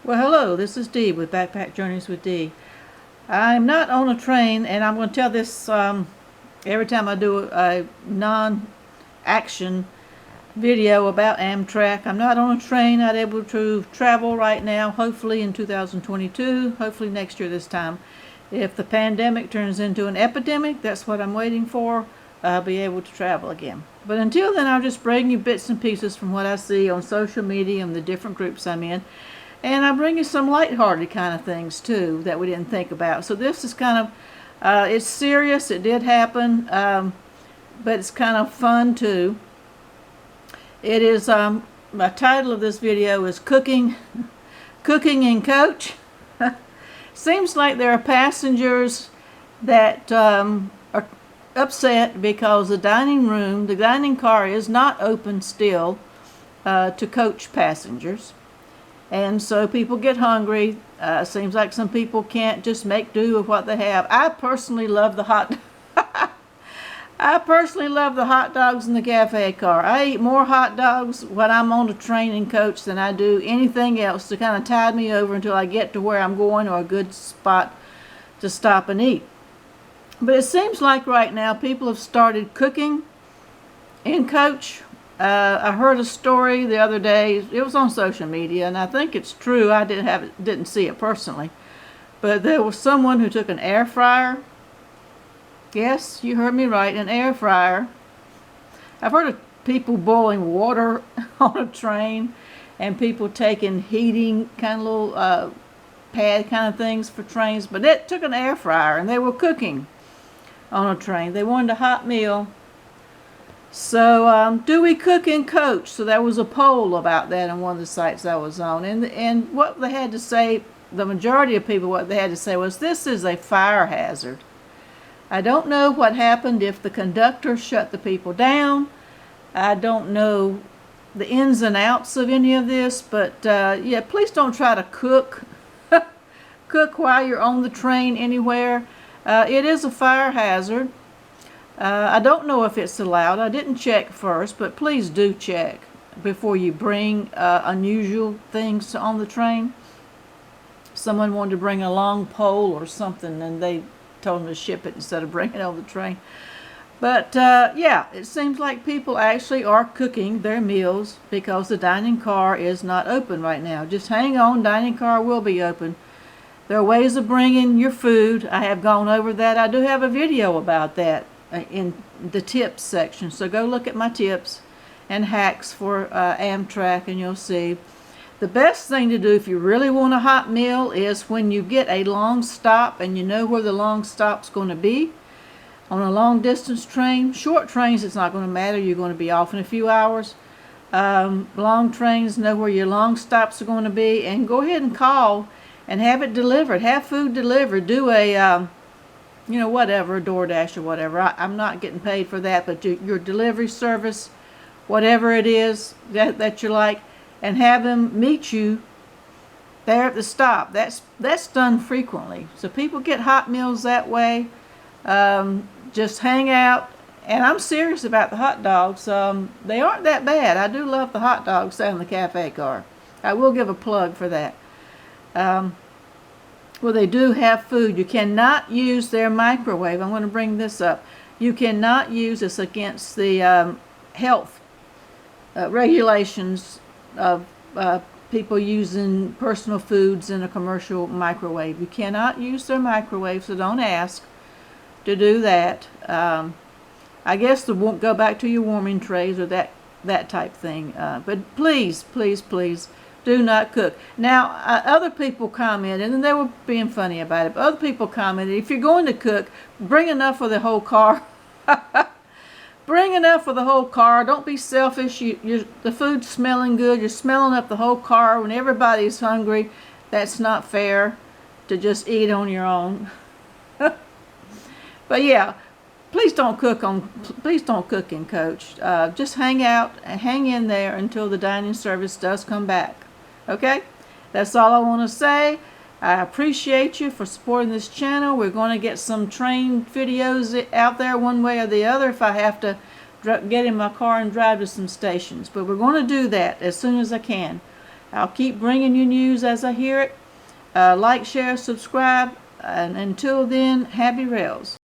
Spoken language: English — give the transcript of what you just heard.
Well, hello, this is Dee with Backpack Journeys with Dee. I'm not on a train, and I'm going to tell this every time I do a non-action video about Amtrak. I'm not on a train, not able to travel right now, hopefully in 2022, hopefully next year this time. If the pandemic turns into an epidemic, that's what I'm waiting for, I'll be able to travel again. But until then, I'll just bring you bits and pieces from what I see on social media and the different groups I'm in. And I bring you some lighthearted kind of things too that we didn't think about. So this is kind of, it's serious, it did happen, but it's kind of fun too. It is, my title of this video is Cooking in Coach. Seems like there are passengers that are upset because the dining car is not open still to coach passengers. And so people get hungry. Seems like some people can't just make do with what they have. I personally love the hot dogs in the cafe car. I eat more hot dogs when I'm on a train and coach than I do anything else to kind of tide me over until I get to where I'm going or a good spot to stop and eat. But it seems like right now people have started cooking in coach. I heard a story the other day. It was on social media, and I think it's true. I didn't see it personally, but there was someone who took an air fryer. Yes, you heard me right, an air fryer. I've heard of people boiling water on a train, and people taking heating kind of little pad kind of things for trains. But it took an air fryer, and they were cooking on a train. They wanted a hot meal. So, do we cook in coach? So there was a poll about that on one of the sites I was on. And what they had to say, the majority of people, what they had to say was, this is a fire hazard. I don't know what happened if the conductor shut the people down. I don't know the ins and outs of any of this. But, yeah, please don't try to cook. Cook while you're on the train anywhere. It is a fire hazard. I don't know if it's allowed. I didn't check first, but please do check before you bring unusual things on the train. Someone wanted to bring a long pole or something, and they told them to ship it instead of bringing it on the train. But yeah, it seems like people actually are cooking their meals because the dining car is not open right now. Just hang on, dining car will be open. There are ways of bringing your food. I have gone over that. I do have a video about that in the tips section, so go look at my tips and hacks for Amtrak, and you'll see. The best thing to do if you really want a hot meal is when you get a long stop and you know where the long stop's going to be. On a long distance train, short trains it's not going to matter, you're going to be off in a few hours. Long trains, know where your long stops are going to be, and go ahead and call and have it delivered, have food delivered. Do a you know, whatever, DoorDash or whatever. I'm not getting paid for that, but your delivery service, whatever it is that you like, and have them meet you there at the stop. That's done frequently. So people get hot meals that way. Just hang out. And I'm serious about the hot dogs. They aren't that bad. I do love the hot dogs down in the cafe car. I will give a plug for that. Well, they do have food. You cannot use their microwave. I'm going to bring this up. You cannot use this against the health regulations of people using personal foods in a commercial microwave. You cannot use their microwave, so don't ask to do that. I guess the won't go back to your warming trays or that type thing. But please, please, please, do not cook. Now, other people commented, and they were being funny about it, but other people commented, if you're going to cook, bring enough for the whole car. Bring enough for the whole car. Don't be selfish. The food's smelling good. You're smelling up the whole car when everybody's hungry. That's not fair to just eat on your own. But yeah, please don't cook in coach. Just hang out and hang in there until the dining service does come back. Okay? That's all I want to say. I appreciate you for supporting this channel. We're going to get some train videos out there one way or the other if I have to get in my car and drive to some stations. But we're going to do that as soon as I can. I'll keep bringing you news as I hear it. Like, share, subscribe, and until then, happy rails.